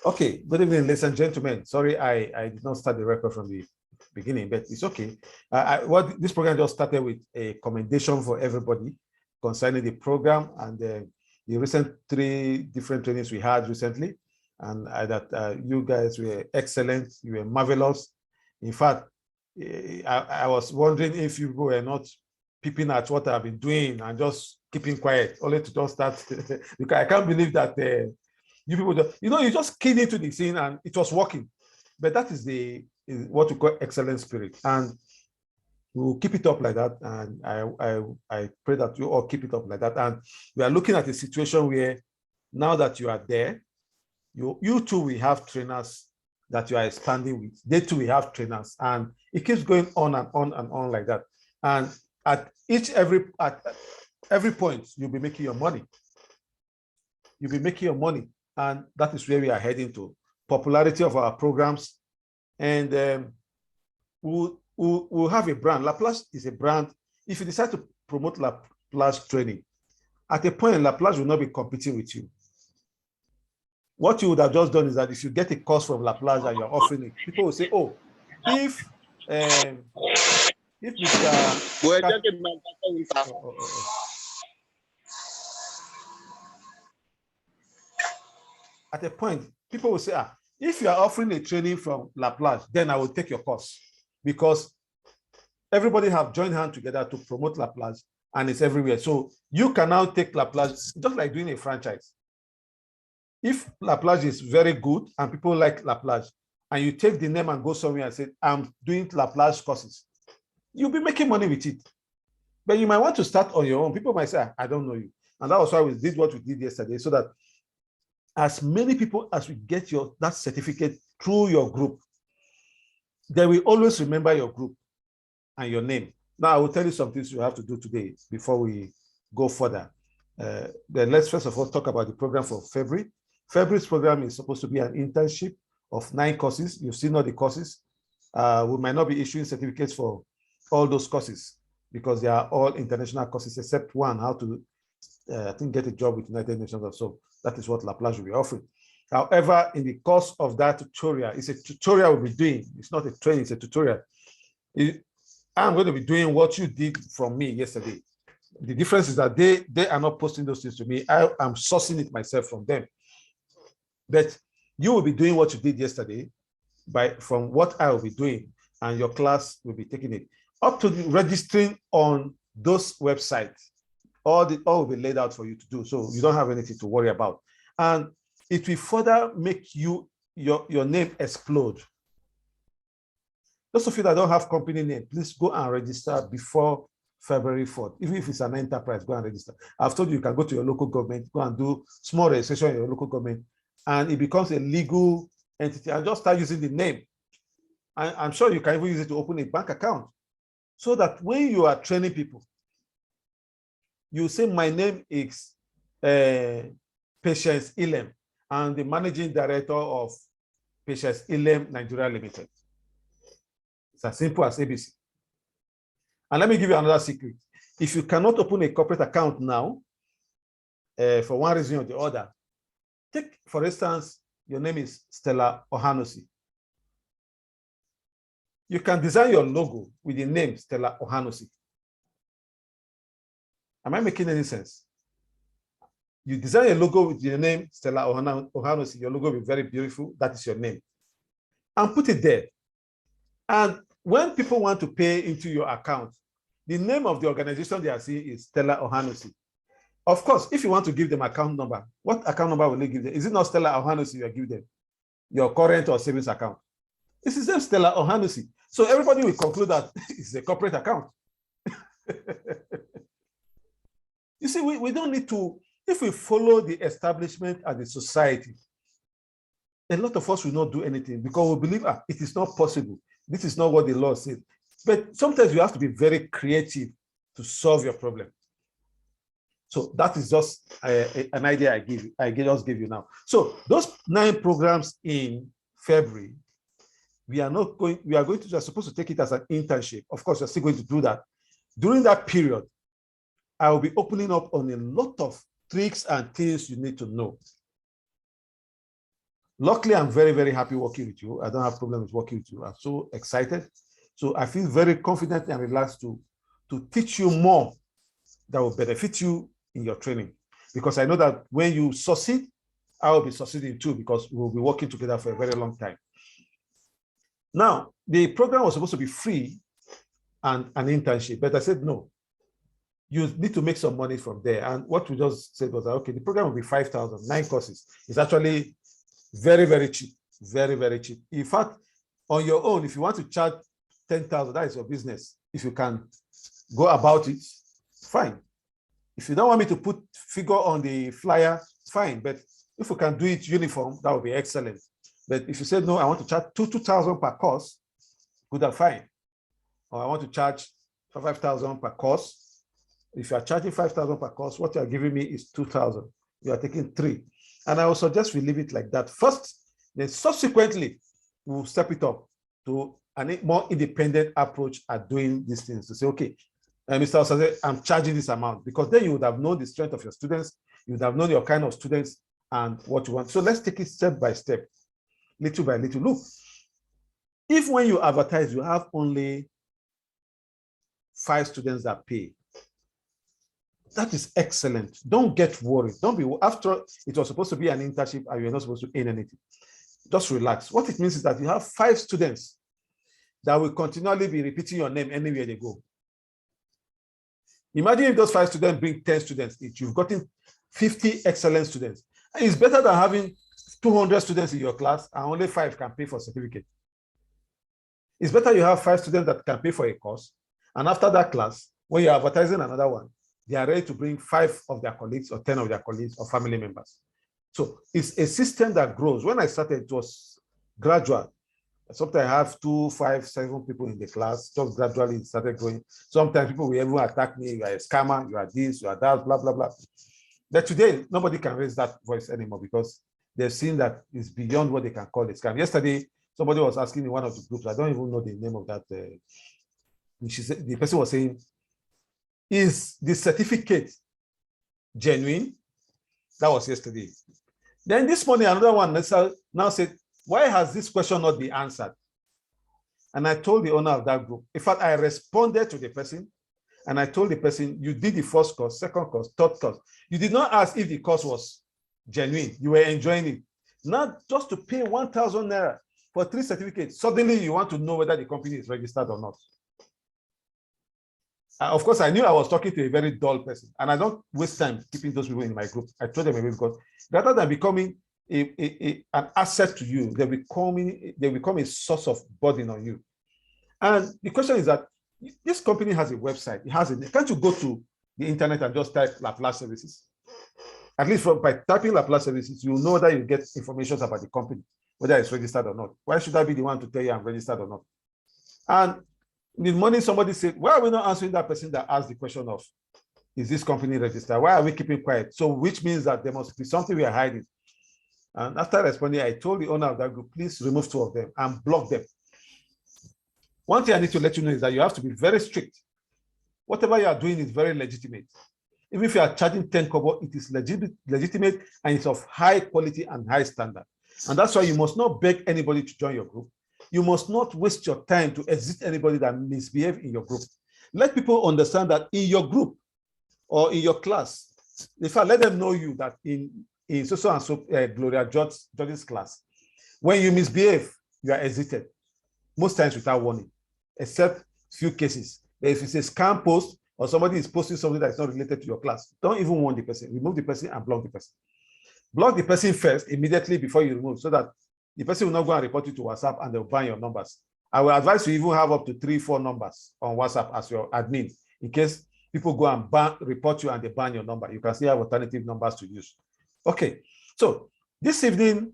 Okay, good evening, ladies and gentlemen. Sorry, I did not start the record from the beginning, but it's okay. What this program just started with a commendation for everybody concerning the program and the recent 3 different trainings we had recently, and that you guys were excellent, you were marvelous. In fact, I was wondering if you were not peeping at what I've been doing and just keeping quiet, only to just start. Because I can't believe that you people, you just keyed into the scene and it was working. But that is what we call excellent spirit, and we'll keep it up like that. And I pray that you all keep it up like that. And we are looking at a situation where now that you are there, you too will have trainers that you are expanding with. They too will have trainers, and it keeps going on and on and on like that. And at every point, you'll be making your money. You'll be making your money. And that is where we are heading to. Popularity of our programs. And we'll have a brand. Laplace is a brand. If you decide to promote Laplace training, at a point, Laplace will not be competing with you. What you would have just done is that if you get a course from Laplace and you're offering it, people will say, oh, if Mr. At a point, people will say, if you are offering a training from Laplace, then I will take your course, because everybody have joined hands together to promote Laplace, and it's everywhere. So you can now take Laplace, just like doing a franchise. If Laplace is very good and people like Laplace, and you take the name and go somewhere and say, I'm doing Laplace courses, you'll be making money with it. But you might want to start on your own. People might say, I don't know you. And that was why we did what we did yesterday, so that as many people as we get that certificate through your group, they will always remember your group and your name. Now, I will tell you some things you have to do today before we go further. Then let's first of all talk about the program for February. February's program is supposed to be an internship of 9 courses. You've seen all the courses. We might not be issuing certificates for all those courses because they are all international courses, except one, how to, I think, get a job with United Nations or so. That is what Laplace will be offering. However, in the course of that tutorial, it's a tutorial we'll be doing. It's not a training, it's a tutorial. I'm going to be doing what you did from me yesterday. The difference is that they are not posting those things to me. I am sourcing it myself from them. But you will be doing what you did yesterday from what I will be doing, and your class will be taking it. Up to registering on those websites, all will be laid out for you to do, so you don't have anything to worry about. And it will further make your name explode. Those of you that don't have company name, please go and register before February 4th. Even if it's an enterprise, go and register. I've told you, you can go to your local government, go and do small registration in your local government, and it becomes a legal entity, and just start using the name. I'm sure you can even use it to open a bank account, so that when you are training people, you say, my name is Patience Ilem. I'm the managing director of Patience Ilem Nigeria Limited. It's as simple as ABC. And let me give you another secret. If you cannot open a corporate account now, for one reason or the other, take, for instance, your name is Stella Ohanosi. You can design your logo with the name Stella Ohanosi. Am I making any sense? You design a logo with your name, Stella Ohanosi, your logo will be very beautiful. That is your name. And put it there. And when people want to pay into your account, the name of the organization they are seeing is Stella Ohanosi. Of course, if you want to give them account number, what account number will they give them? Is it not Stella Ohanosi you are giving them? Your current or savings account? This is them, Stella Ohanosi. So everybody will conclude that it's a corporate account. You see, we don't need to, if we follow the establishment and the society, a lot of us will not do anything because we believe it is not possible. This is not what the law says. But sometimes you have to be very creative to solve your problem. So that is just an idea I just give you now. So those 9 programs in February, we are supposed to take it as an internship. Of course, we're still going to do that. During that period, I will be opening up on a lot of tricks and things you need to know. Luckily, I'm very, very happy working with you. I don't have problems working with you. I'm so excited. So I feel very confident and relaxed to teach you more that will benefit you in your training. Because I know that when you succeed, I will be succeeding too, because we'll be working together for a very long time. Now, the program was supposed to be free and an internship, but I said, no, you need to make some money from there. And what we just said was, okay, the program will be 5,000, 9 courses. It's actually very, very cheap, very, very cheap. In fact, on your own, if you want to charge 10,000, that is your business. If you can go about it, fine. If you don't want me to put figure on the flyer, fine. But if we can do it uniform, that would be excellent. But if you say, no, I want to charge 2,000 per course, good and fine. Or I want to charge 5,000 per course. If you are charging 5,000 per course, what you are giving me is 2,000. You are taking 3. And I will suggest we leave it like that first. Then subsequently, we'll step it up to a more independent approach at doing these things. To say, okay, Mr. Osase, I'm charging this amount, because then you would have known the strength of your students. You would have known your kind of students and what you want. So let's take it step by step, little by little. Look, if when you advertise, you have only 5 students that pay, that is excellent. Don't get worried. Don't be, after it was supposed to be an internship and you're not supposed to earn anything. Just relax. What it means is that you have 5 students that will continually be repeating your name anywhere they go. Imagine if those 5 students bring 10 students each, you've gotten 50 excellent students. And it's better than having 200 students in your class and only 5 can pay for certificate. It's better you have 5 students that can pay for a course. And after that class, when you're advertising another one, they are ready to bring 5 of their colleagues or 10 of their colleagues or family members. So it's a system that grows. When I started, it was gradual. Sometimes I have 2, 5, 7 people in the class. Just gradually it started growing. Sometimes people will even attack me. You are a scammer, you are this, you are that, blah, blah, blah. But today, nobody can raise that voice anymore because they've seen that it's beyond what they can call a scam. Yesterday, somebody was asking in one of the groups, I don't even know the name of that. She said, the person was saying, is the certificate genuine? That was yesterday. Then this morning, another one now said, why has this question not been answered? And I told the owner of that group, in fact, I responded to the person and I told the person, you did the first course, second course, third course. You did not ask if the course was genuine. You were enjoying it. Not just to pay 1,000 naira for 3 certificates. Suddenly you want to know whether the company is registered or not. Of course, I knew I was talking to a very dull person, and I don't waste time keeping those people in my group. I told them because rather than becoming an asset to you, they become a source of burden on you. And the question is that this company has a website. It has a, can't you go to the internet and just type Laplace Services? At least by typing Laplace Services, you know that you get information about the company, whether it's registered or not. Why should I be the one to tell you I'm registered or not? And in the morning, somebody said, why are we not answering that person that asked the question of, is this company registered? Why are we keeping quiet? So which means that there must be something we are hiding. And after responding, I told the owner of that group, please remove 2 of them and block them. One thing I need to let you know is that you have to be very strict. Whatever you are doing is very legitimate. Even if you are charging 10 kobo, it is legitimate and it's of high quality and high standard. And that's why you must not beg anybody to join your group. You must not waste your time to exit anybody that misbehaves in your group. Let people understand that in your group or in your class, in fact, let them know you that in so and so Gloria George's class, when you misbehave, you are exited. Most times without warning, except few cases. If it's a scam post or somebody is posting something that is not related to your class, don't even warn the person. Remove the person and block the person. Block the person first immediately before you remove, so that the person will not go and report you to WhatsApp and they'll ban your numbers. I will advise you even have up to 3, 4 numbers on WhatsApp as your admin, in case people go and report you and they ban your number. You can still have alternative numbers to use. Okay, so this evening,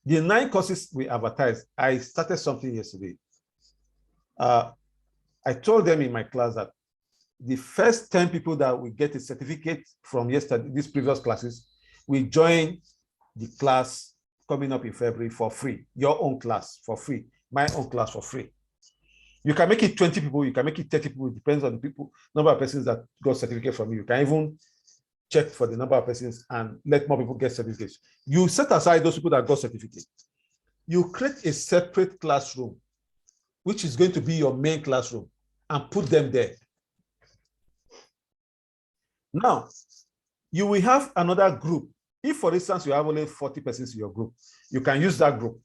the 9 courses we advertised, I started something yesterday. I told them in my class that the first 10 people that will get a certificate from yesterday, these previous classes, will join the class coming up in February for free. Your own class for free, my own class for free. You can make it 20 people, you can make it 30 people, it depends on the people, number of persons that got certificate from you. You can even check for the number of persons and let more people get certificates. You set aside those people that got certificates. You create a separate classroom, which is going to be your main classroom, and put them there. Now, you will have another group. If, for instance, you have only 40 persons in your group, you can use that group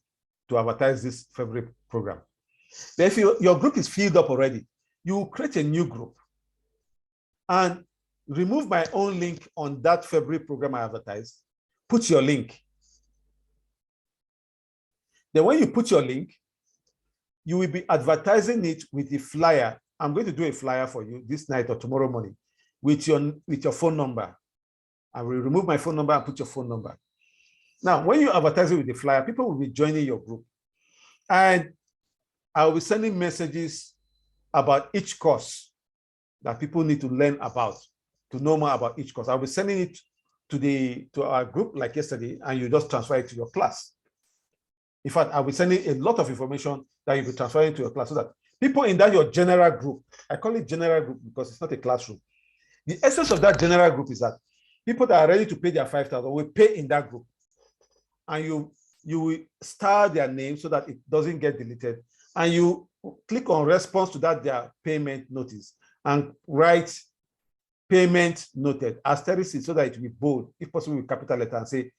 to advertise this February program. Then if your group is filled up already, you will create a new group and remove my own link on that February program I advertised, put your link. Then when you put your link, you will be advertising it with the flyer. I'm going to do a flyer for you this night or tomorrow morning with your phone number. I will remove my phone number and put your phone number. Now, when you advertise it with the flyer, people will be joining your group. And I will be sending messages about each course that people need to learn about, to know more about each course. I'll be sending it to our group like yesterday, and you just transfer it to your class. In fact, I'll be sending a lot of information that you'll be transferring to your class so that people in that your general group, I call it general group because it's not a classroom. The essence of that general group is that people that are ready to pay their 5,000 will pay in that group. And you will star their name so that it doesn't get deleted. And you click on response to that their payment notice and write payment noted, asterisk it so that it will be bold, if possible with capital letter, and say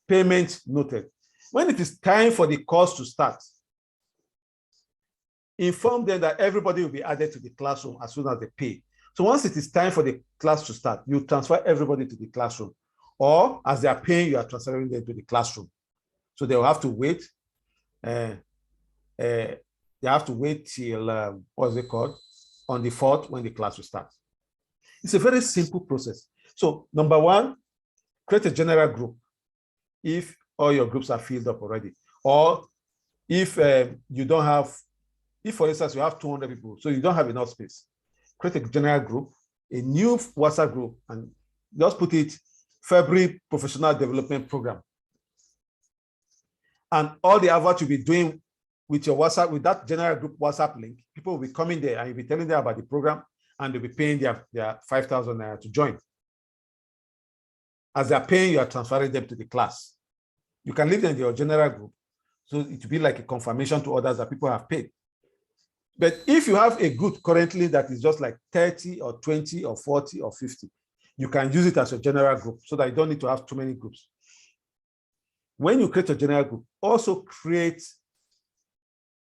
payment noted. When it is time for the course to start, inform them that everybody will be added to the classroom as soon as they pay. So once it is time for the class to start, you transfer everybody to the classroom, or as they are paying, you are transferring them to the classroom. So they will have to wait. They have to wait till, what's it called? On the 4th when the class will start. It's a very simple process. So number one, create a general group if all your groups are filled up already. Or if you don't have, if for instance, you have 200 people, so you don't have enough space, create a general group, a new WhatsApp group, and just put it February Professional Development Program. And all the advert you'll be doing with your WhatsApp, with that general group WhatsApp link, people will be coming there and you'll be telling them about the program, and they'll be paying their 5,000 naira to join. As they're paying, you are transferring them to the class. You can leave them in your general group, so it will be like a confirmation to others that people have paid. But if you have a group currently that is just like 30 or 20 or 40 or 50, you can use it as a general group so that you don't need to have too many groups. When you create a general group, also create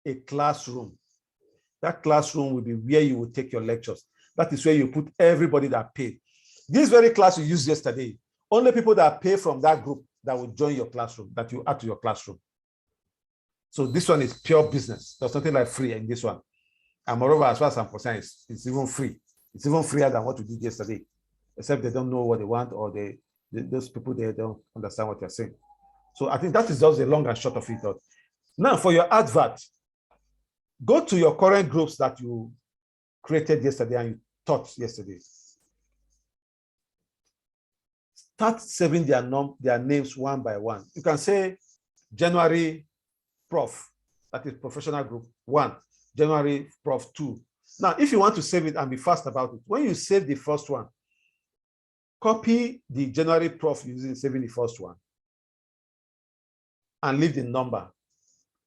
a classroom. That classroom will be where you will take your lectures. That is where you put everybody that paid. This very class you used yesterday, only people that pay from that group that will join your classroom, that you add to your classroom. So this one is pure business. There's nothing like free in this one. And moreover, as far as I'm concerned, it's even free. It's even freer than what we did yesterday, except they don't know what they want, or those people, they don't understand what you're saying. So I think that is just the long and short of it. Now, for your advert, go to your current groups that you created yesterday and you taught yesterday. Start saving their names one by one. You can say January Prof, that is professional group 1, January Prof 2. Now, if you want to save it and be fast about it, when you save the first one, copy the January Prof using saving the first one and leave the number.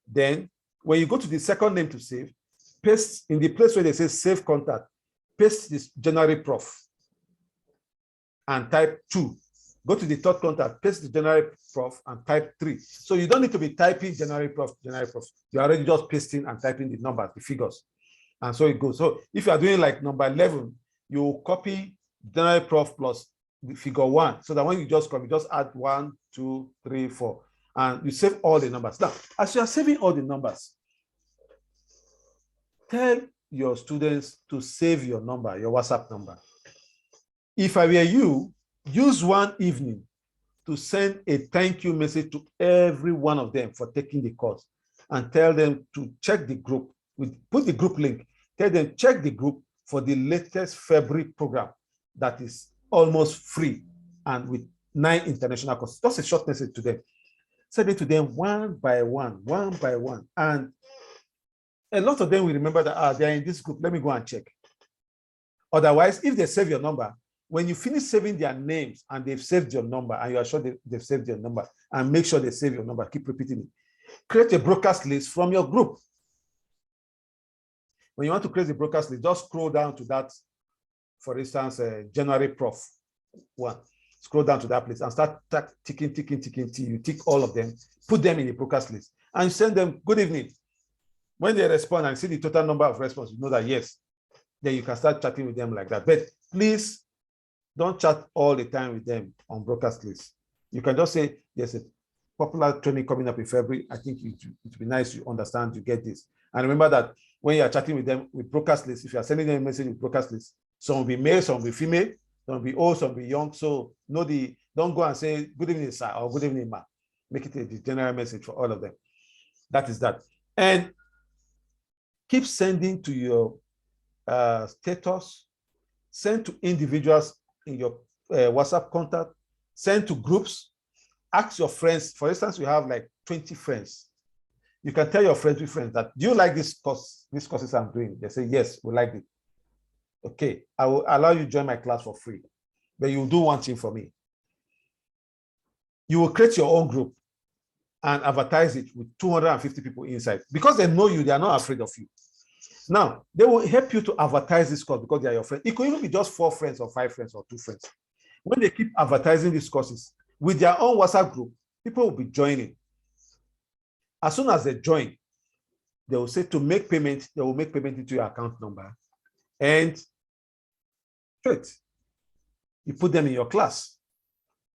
Then when you go to the second name to save, paste in the place where they say save contact, paste this January Prof and type 2. Go to the third contact, paste the January Prof and type 3. So you don't need to be typing January Prof, January Prof. You're already just pasting and typing the numbers, the figures. And so it goes. So if you are doing like number 11, you copy January Prof plus the figure 1. So that when you just copy, just add 1, 2, 3, 4. And you save all the numbers. Now, as you are saving all the numbers, tell your students to save your number, your WhatsApp number. If I were you, use one evening to send a thank you message to every one of them for taking the course, and tell them to check the group. Put the group link. Tell them check the group for the latest February program that is almost free and with 9 international courses. Just a short message to them. Send it to them one by one. And a lot of them will remember that they're in this group. Let me go and check. Otherwise, if they save your number, When you finish saving their names and they've saved your number and you are sure they've saved your number, and make sure they save your number, keep repeating it. Create a broadcast list from your group. When you want to create a broadcast list, just scroll down to that, for instance, January Prof. 1. Scroll down to that place and start ticking till you tick all of them, put them in a broadcast list, and send them good evening. When they respond and see the total number of responses, you know that yes, then you can start chatting with them like that. But please don't chat all the time with them on broadcast lists. You can just say, there's a popular training coming up in February. I think it would be nice you understand, you get this. And remember that when you are chatting with them with broadcast lists, if you are sending them a message with broadcast lists, some will be male, some will be female, some will be old, some will be young. So don't go and say, good evening, sir, or good evening, ma. Make it a general message for all of them. That is that. And keep sending to your status, send to individuals in your WhatsApp contact, send to groups, ask your friends. For instance, you have like 20 friends. You can tell your friends that, do you like this course, these courses I'm doing? They say, yes, we like it. Okay, I will allow you to join my class for free, but you will do one thing for me. You will create your own group and advertise it with 250 people inside. Because they know you, they are not afraid of you. Now, they will help you to advertise this course because they are your friends. It could even be just 4 friends or 5 friends or 2 friends. When they keep advertising these courses with their own WhatsApp group, people will be joining. As soon as they join, they will say to make payment, they will make payment into your account number. And straight, you put them in your class,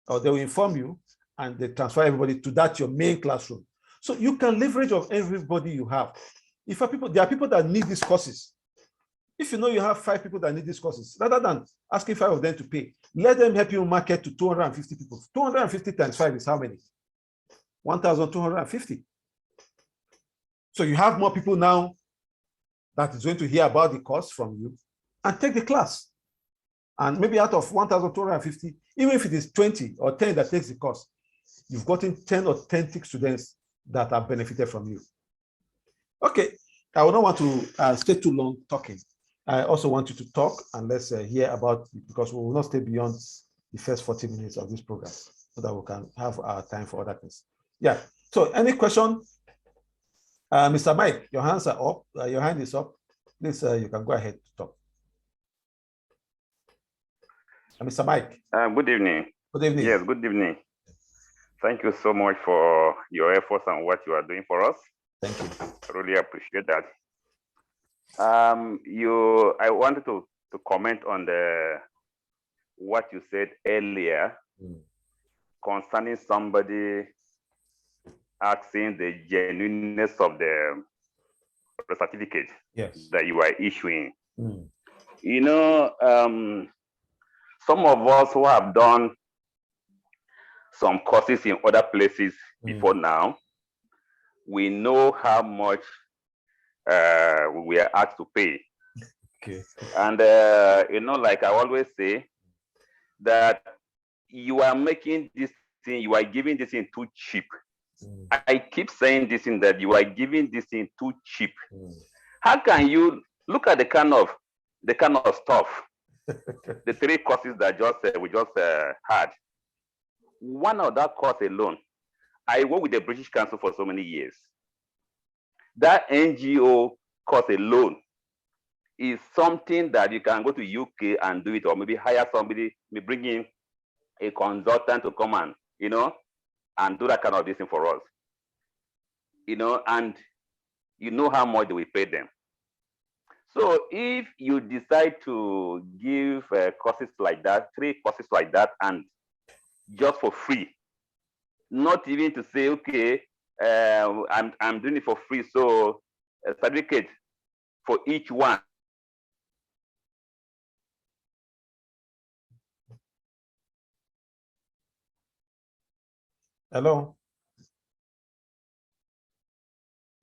or they will inform you and they transfer everybody to that your main classroom. So you can leverage of everybody you have. If there are people that need these courses, if you know you have 5 people that need these courses, rather than asking 5 of them to pay, let them help you market to 250 people. 250 times 5 is how many? 1,250. So you have more people now that is going to hear about the course from you and take the class. And maybe out of 1,250, even if it is 20 or 10 that takes the course, you've gotten 10 authentic students that have benefited from you. Okay, I would not want to stay too long talking. I also want you to talk and let's hear about it, because we will not stay beyond the first 40 minutes of this program so that we can have our time for other things. Yeah, so any question? Mr. Mike, your hands are up. Your hand is up. Please, you can go ahead to talk. Mr. Mike. Good evening. Good evening. Yes, good evening. Thank you so much for your efforts and what you are doing for us. Thank you. I really appreciate that. I wanted to comment on what you said earlier concerning somebody asking the genuineness of the certificate that you are issuing. You know, some of us who have done some courses in other places before now, we know how much we are asked to pay. Okay. And, you know, like I always say, that you are making this thing, you are giving this thing too cheap. I keep saying this in that you are giving this thing too cheap. How can you look at the kind of stuff, the 3 courses that we just had? One of that course alone, I worked with the British Council for so many years. That NGO course alone is something that you can go to UK and do it, or maybe hire somebody, maybe bring in a consultant to come and, you know, and do that kind of thing for us. You know, and you know how much we pay them. So if you decide to give courses like that, 3 courses like that, and just for free, not even to say, okay, I'm doing it for free, so a certificate for each one. Hello?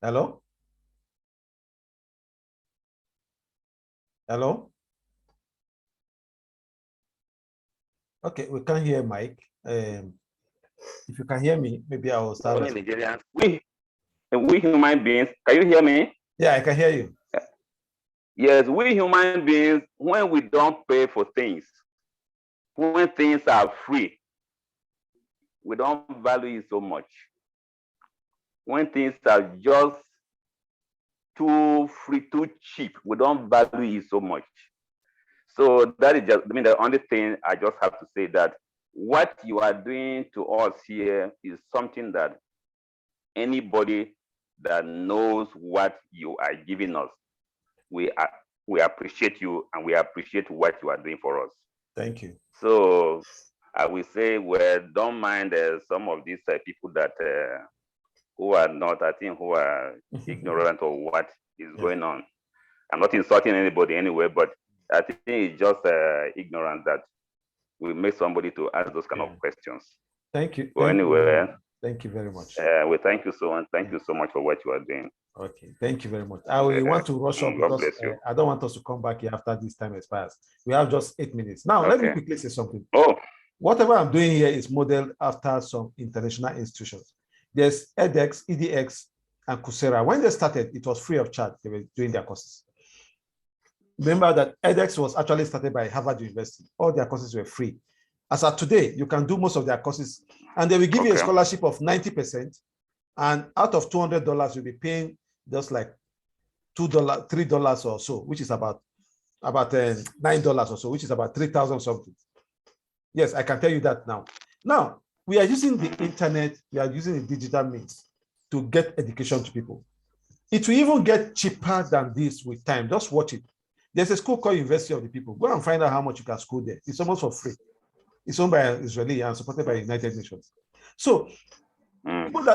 Hello? Hello? Okay, we can't hear Mike. If you can hear me, maybe I will start. Nigerians, we human beings, can you hear me? Yeah, I can hear you. Yes, we human beings, when we don't pay for things, when things are free, we don't value it so much. When things are just too free, too cheap, we don't value it so much. So that is just, I mean, the only thing I just have to say that what you are doing to us here is something that anybody that knows what you are giving us, we appreciate you, and we appreciate what you are doing for us. Thank you. So I will say, well, don't mind some of these people that who are not, I think, who are ignorant of what is going on. I'm not insulting anybody anyway, but I think it's just ignorance that will make somebody to ask those kind of questions. Thank you. Well, anyway, thank you very much. We thank you so much. Thank you so much for what you are doing. Okay, thank you very much. I will want to rush up because I don't want us to come back here after this time expires. We have just 8 minutes. Now, let me quickly say something. Whatever I'm doing here is modeled after some international institutions. There's edX, EDX, and Coursera. When they started, it was free of charge. They were doing their courses. Remember that edX was actually started by Harvard University. All their courses were free. As of today, you can do most of their courses, and they will give you a scholarship of 90%. And out of $200, you'll be paying just like $2, $3 or so, which is about $9 or so, which is about 3,000 something. Yes, I can tell you that now. Now, we are using the internet, we are using the digital means to get education to people. It will even get cheaper than this with time. Just watch it. There's a school called University of the People. Go and find out how much you can school there. It's almost for free. It's owned by Israeli and supported by the United Nations. So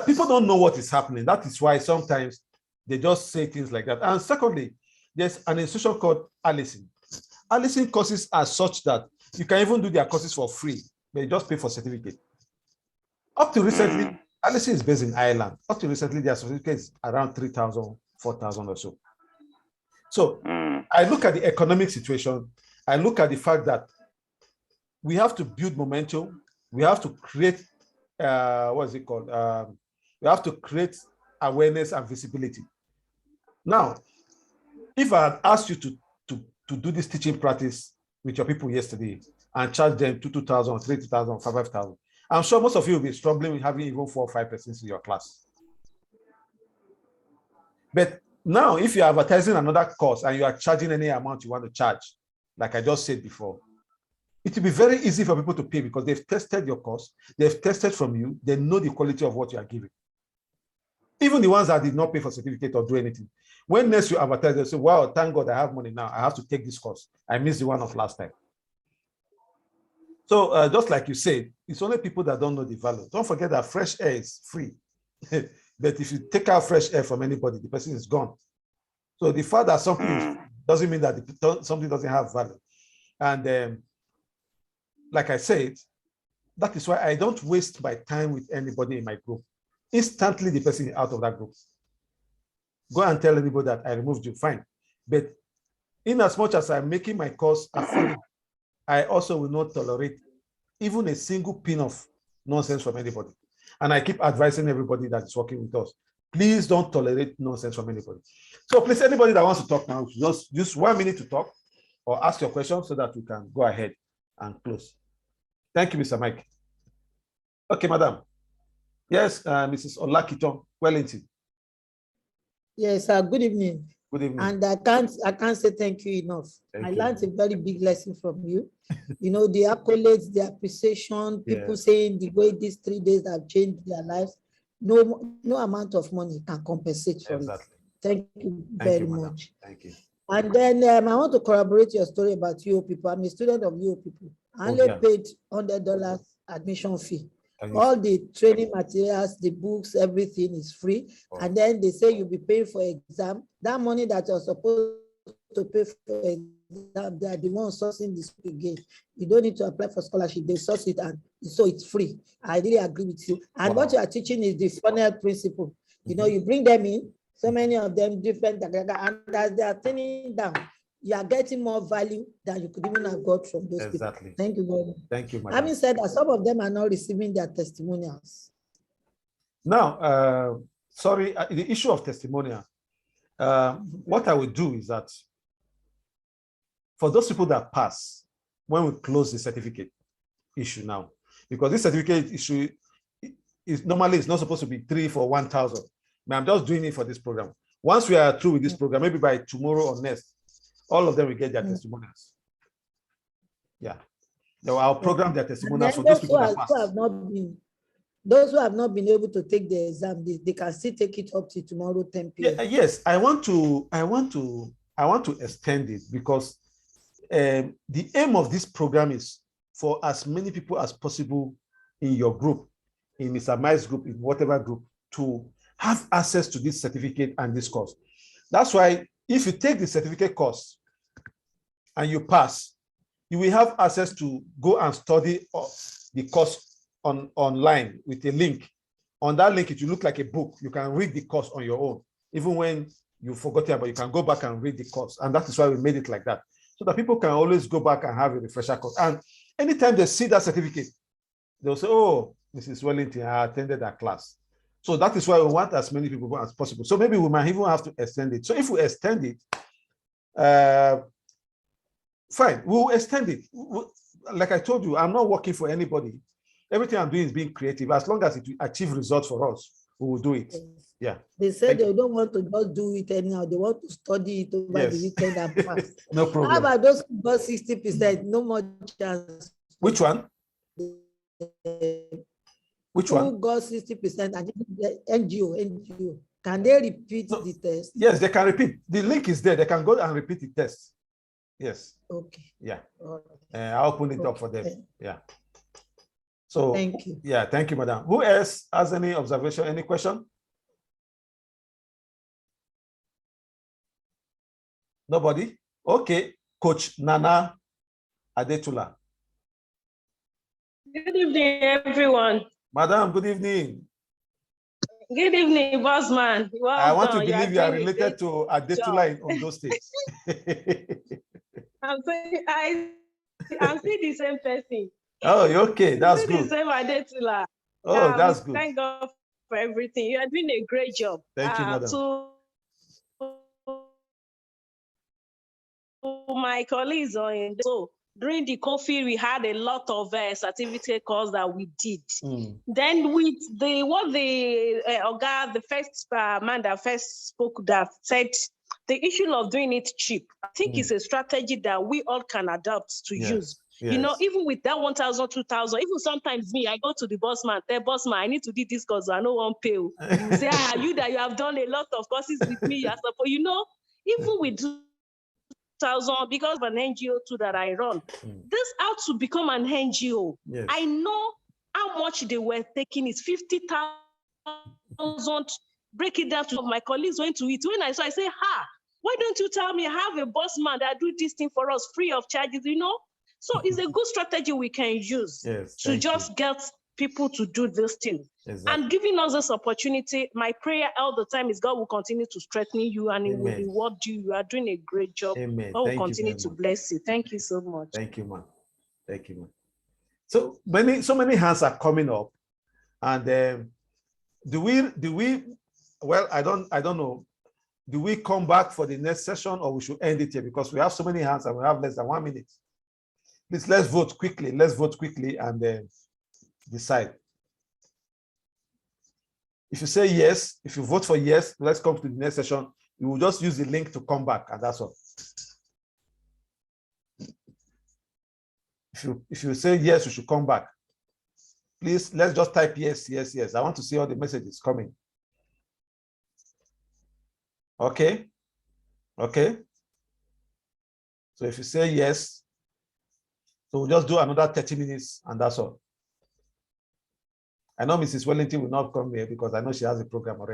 people don't know what is happening. That is why sometimes they just say things like that. And secondly, there's an institution called Allison. Allison courses are such that you can even do their courses for free. They just pay for certificate. Up to recently, Allison is based in Ireland. Up to recently, their certificates around 3,000, 4,000 or so. So I look at the economic situation. I look at the fact that we have to build momentum. We have to create, what is it called? We have to create awareness and visibility. Now, if I had asked you to do this teaching practice with your people yesterday and charge them 2,000, 3,000, 5,000, I'm sure most of you will be struggling with having even 4 or 5 persons in your class. But now, if you're advertising another course and you are charging any amount you want to charge, like I just said before, it will be very easy for people to pay because they've tested your course, they've tested from you, they know the quality of what you are giving. Even the ones that did not pay for certificate or do anything. When next you advertise, they say, wow, thank God I have money now. I have to take this course. I missed the one of last time. So just like you said, it's only people that don't know the value. Don't forget that fresh air is free. But if you take out fresh air from anybody, the person is gone. So the fact that something doesn't mean that something doesn't have value. And like I said, that is why I don't waste my time with anybody in my group. Instantly, the person is out of that group. Go and tell anybody that I removed you, fine. But in as much as I'm making my course affordable, I also will not tolerate even a single pin of nonsense from anybody. And I keep advising everybody that is working with us, please don't tolerate nonsense from anybody. So please, anybody that wants to talk now, just use 1 minute to talk or ask your question so that we can go ahead and close. Thank you, Mr. Mike. Okay, madam. Yes, Mrs. Olakiton Wellington. Yes, good evening. Good evening. And I can't say thank you enough. I learned a very big lesson from you. You know, the accolades, the appreciation, people saying the way these 3 days have changed their lives. No amount of money can compensate for it. Thank you very much. Thank you. And then I want to corroborate your story about UO people. I'm a student of UO people. I only paid $100 admission fee. All the training materials, the books, everything is free. And then they say you'll be paying for exam. That money that you're supposed to pay for exam, they are the ones sourcing this again. You don't need to apply for scholarship. They source it, and so it's free. I really agree with you. And what you are teaching is the funnel principle. You know, you bring them in, so many of them different, and as they are turning down, you are getting more value than you could even have got from those people. Thank you very much. Thank you, madam. Having said that, some of them are not receiving their testimonials. Now, sorry, the issue of testimonial, what I would do is that for those people that pass, when we close the certificate, issue now, because this certificate issue is normally it's not supposed to be 3 for 1,000. I'm just doing it for this program. Once we are through with this program, maybe by tomorrow or next, all of them will get their testimonials. Yeah. I'll program their testimonials for those people that pass. Those who have not been able to take the exam, they can still take it up to tomorrow 10 p.m. Yeah, yes, I want to extend it because the aim of this program is for as many people as possible in your group, in Mr. Mike's group, in whatever group, to have access to this certificate and this course. That's why if you take the certificate course and you pass, you will have access to go and study the course online with a link. On that link, it will look like a book. You can read the course on your own, even when you forgot it, but you can go back and read the course. And that is why we made it like that, so that people can always go back and have a refresher course. And anytime they see that certificate, they'll say, oh, Mrs. Wellington, I attended that class. So that is why we want as many people as possible. So maybe we might even have to extend it. So if we extend it, fine, we'll extend it. Like I told you, I'm not working for anybody. Everything I'm doing is being creative. As long as it will achieve results for us, we will do it. Yeah. They said they don't want to just do it anyhow. They want to study it over the weekend and pass. No problem. How about those who got 60%? No more chance. Which one? Which one? Who got 60% and NGO? Can they repeat the test? Yes, they can repeat. The link is there. They can go and repeat the test. Yes. Okay. Yeah. I'll open it up for them. Yeah. So thank you. Yeah, thank you, madam. Who else has any observation, any question? Nobody? Okay. Coach Nana Adetula. Good evening, everyone. Madam, good evening. Good evening, boss man. Well I want done. to believe you are related to Adetula in Ondo State. I'm still the same person. Oh, okay. That's good. The same Adetula. Oh, that's good. Thank God for everything. You are doing a great job. Thank you, madam. To my colleagues so during the COVID, we had a lot of certificate course that we did. Then with the first man that first spoke that said the issue of doing it cheap, I think it's a strategy that we all can adapt to use. Yes. You know, even with that 1,000, 2,000, even sometimes me, I go to the boss man, tell boss man, I need to do this because I know one pay. You say, you have done a lot of courses with me, you know, even with 2,000, because of an NGO too that I run, this how to become an NGO. Yes. I know how much they were taking is 50,000. Break it down to my colleagues went to it. When I saw, I say, why don't you tell me I have a boss man that do this thing for us free of charges, you know? So it's a good strategy we can use to just get people to do this thing. Exactly. And giving us this opportunity, my prayer all the time is God will continue to strengthen you and He will reward you. You are doing a great job. Amen. God will continue to bless you. Thank you so much. Thank you, man. Thank you, man. So many hands are coming up. And do we, well, I don't know. Do we come back for the next session or we should end it here? Because we have so many hands and we have less than 1 minute. Please, let's vote quickly. Let's vote quickly and decide. If you say yes, if you vote for yes, let's come to the next session. You will just use the link to come back, and that's all. If you say yes, you should come back. Please, let's just type yes, yes, yes. I want to see all the messages coming. Okay. Okay. So if you say yes, so we'll just do another 30 minutes, and that's all. I know Mrs. Wellington will not come here because I know she has a program already.